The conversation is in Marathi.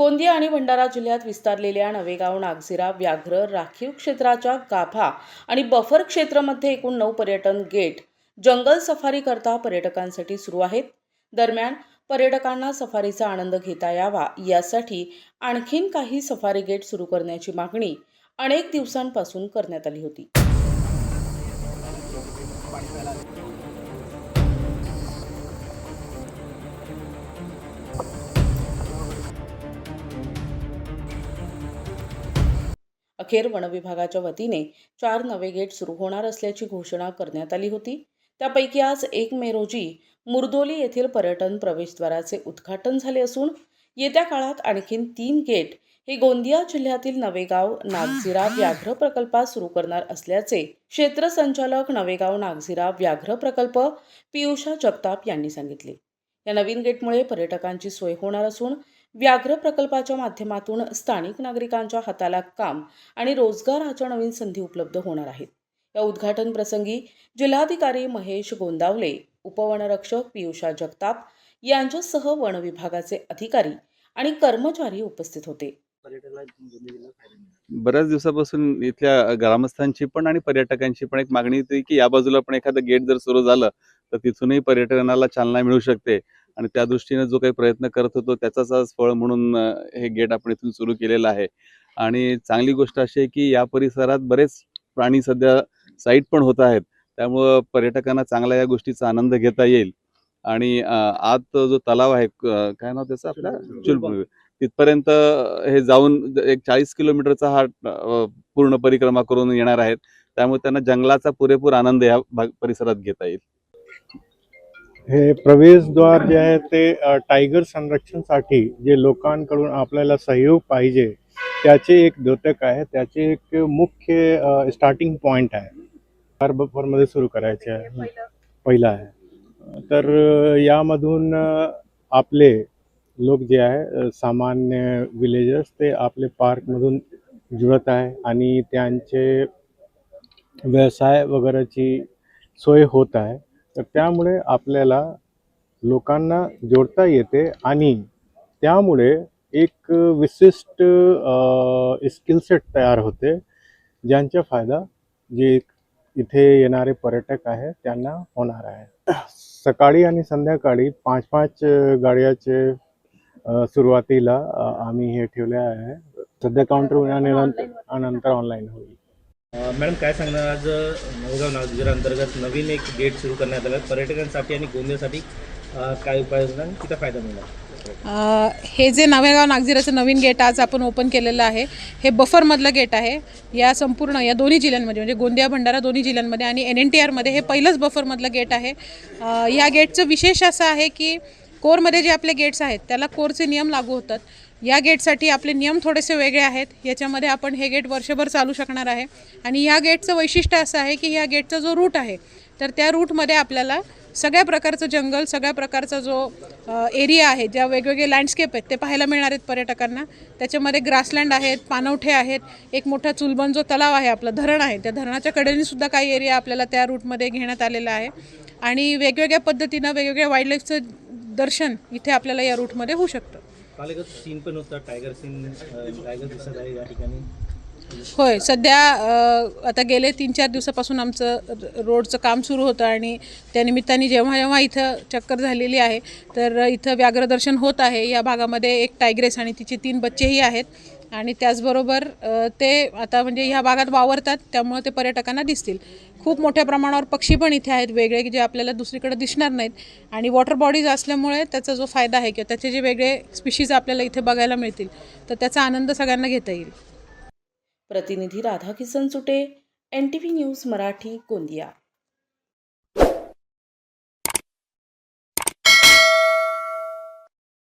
गोंदिया आणि भंडारा जिल्ह्यात विस्तारलेल्या नवेगाव नागझिरा व्याघ्र राखीव क्षेत्राच्या गाभा आणि बफर क्षेत्रामध्ये एकूण 9 पर्यटन गेट जंगल सफारी करता पर्यटकांसाठी सुरू आहेत. दरम्यान पर्यटकांना सफारीचा आनंद घेता यावा यासाठी आणखीन काही सफारी गेट सुरू करण्याची मागणी अनेक दिवसांपासून करण्यात आली होती. अखेर वनविभागाच्या वतीने 4 नवे गेट सुरू होणार असल्याची घोषणा करण्यात आली होती. त्यापैकी आज 1 मे रोजी मुरदोली येथील पर्यटन प्रवेशद्वाराचे उद्घाटन झाले असून येत्या काळात आणखीन 3 गेट हे गोंदिया जिल्ह्यातील नवेगाव नागझिरा व्याघ्र प्रकल्पात सुरू करणार असल्याचे क्षेत्र संचालक नवेगाव नागझिरा व्याघ्र प्रकल्प पियुषा जगताप यांनी सांगितले. या नवीन गेटमुळे पर्यटकांची सोय होणार असून व्याघ्र प्रकल्पाच्या माध्यमातून स्थानिक नागरिकांच्या हाताला काम आणि रोजगाराच्या नवीन संधी उपलब्ध होणार आहेत. या उद्घाटन प्रसंगी जिल्हाधिकारी महेश गोंदावले, उपवनरक्षक पियुषा जगताप यांच्यासह वन विभागाचे अधिकारी आणि कर्मचारी उपस्थित होते. बऱ्याच दिवसापासून इथल्या ग्रामस्थांची पण आणि पर्यटकांची पण एक मागणी होती की या बाजूला पण एखादं गेट जर सुरू झालं तर तिथूनही पर्यटनाला चालना मिळू शकते आणि त्या दृष्टीने जो काही प्रयत्न करत होतो त्याचाच आज फळ म्हणून हे गेट आपण इथून सुरू केलेलं आहे. आणि चांगली गोष्ट अशी आहे की या परिसरात बरेच प्राणी सध्या साईट पण होत आहेत, त्यामुळं पर्यटकांना चांगला या गोष्टीचा आनंद घेता येईल. आणि आत जो तलाव आहे, काय नाव त्याचं आपल्या चुलबुल, तिथपर्यंत हे जाऊन एक 40 किलोमीटरचा हा पूर्ण परिक्रमा करून येणार आहेत. त्यामुळे त्यांना जंगलाचा पुरेपूर आनंद या परिसरात घेता येईल. हे प्रवेशद्वार जे आहे ते टायगर संरक्षणासाठी जे लोकांकडून आपल्याला सहयोग पाहिजे त्याचे एक द्योतक आहे, त्याचे एक मुख्य स्टार्टिंग पॉईंट आहे. बफरमध्ये सुरू करायचे आहे, पहिला आहे. तर यामधून आपले लोक जे आहे सामान्य विलेजर्स ते आपले पार्कमधून जुळत आहे आणि त्यांचे व्यवसाय वगैरेची सोय होत आहे. तर त्यामुळे आपल्याला लोकांना जोडता येते आणि त्यामुळे एक विशिष्ट स्किलसेट तयार होते, ज्यांचा फायदा जे इथे येणारे पर्यटक आहे त्यांना होणार आहे. सकाळी आणि संध्याकाळी 5-5 गाड्याचे सुरुवातीला आम्ही हे ठेवले आहे. सध्या काउंटर आणि नंतर ऑनलाईन होईल. मॅडम काय सांगणार, आज नवेगाव नागझिरा अंतर्गत नवीन एक गेट सुरू करण्यात आलं पर्यटकांसाठी आणि गोंदियासाठी काय उपाययोजना किती फायदा मिळणार? हे जे नवेगाव नागझिराचं नवीन गेट आज आपण ओपन केलेलं आहे, हे बफरमधलं गेट आहे. या संपूर्ण या दोन्ही जिल्ह्यांमध्ये म्हणजे गोंदिया भंडारा दोन्ही जिल्ह्यांमध्ये आणि NNTRमध्ये हे पहिलंच बफरमधलं गेट आहे. या गेटचं विशेष असं आहे की कोरमध्ये जे आपले गेट्स आहेत त्याला कोरचे नियम लागू होतात. या गेटसाठी आपले नियम थोडेसे वेगळे आहेत. याच्यामध्ये आपण हे गेट वर्षभर चालू शकणार आहे. आणि या गेटचं वैशिष्ट्य असं आहे की या गेटचा जो रूट आहे तर त्या रूटमध्ये आपल्याला सगळ्या प्रकारचं जंगल, सगळ्या प्रकारचा जो एरिया आहे, ज्या वेगवेगळे लँडस्केप आहेत ते पाहायला मिळणार आहेत पर्यटकांना. त्याच्यामध्ये ग्रासलँड आहेत, पाणवठे आहेत, एक मोठा चुलबन जो तलाव आहे, आपलं धरण आहे, त्या धरणाच्या कडेने सुद्धा काही एरिया आपल्याला त्या रूटमध्ये घेण्यात आलेला आहे. आणि वेगवेगळ्या पद्धतीनं वेगवेगळ्या वाईल्डलाईफचं दर्शन इथे आपल्याला या रूटमध्ये होऊ शकतं. काल एक सीन पण होता, टायगर सीन, टायगर दिसत आहे या ठिकाणी. होय, सध्या आता गेले 3-4 दिवसापासून आमचं रोडचं काम सुरू होतं आणि त्यानिमित्ताने जेव्हा इथं चक्कर झालेली आहे तर इथं व्याघ्रदर्शन होत आहे. या भागामध्ये एक टायग्रेस आणि तिचे 3 बच्चेही आहेत आणि त्याचबरोबर ते आता म्हणजे ह्या भागात वावरतात, त्यामुळे ते पर्यटकांना दिसतील. खूप मोठ्या प्रमाणावर पक्षी पण इथे आहेत वेगळे, जे आपल्याला दुसरीकडे दिसणार नाहीत. आणि वॉटर बॉडीज असल्यामुळे त्याचा जो फायदा आहे किंवा त्याचे जे वेगळे स्पीशीज आपल्याला इथे बघायला मिळतील तर त्याचा आनंद सगळ्यांना घेता येईल. प्रतिनिधी राधाकिसन सुटे, NTV न्यूज मराठी, गोंदिया.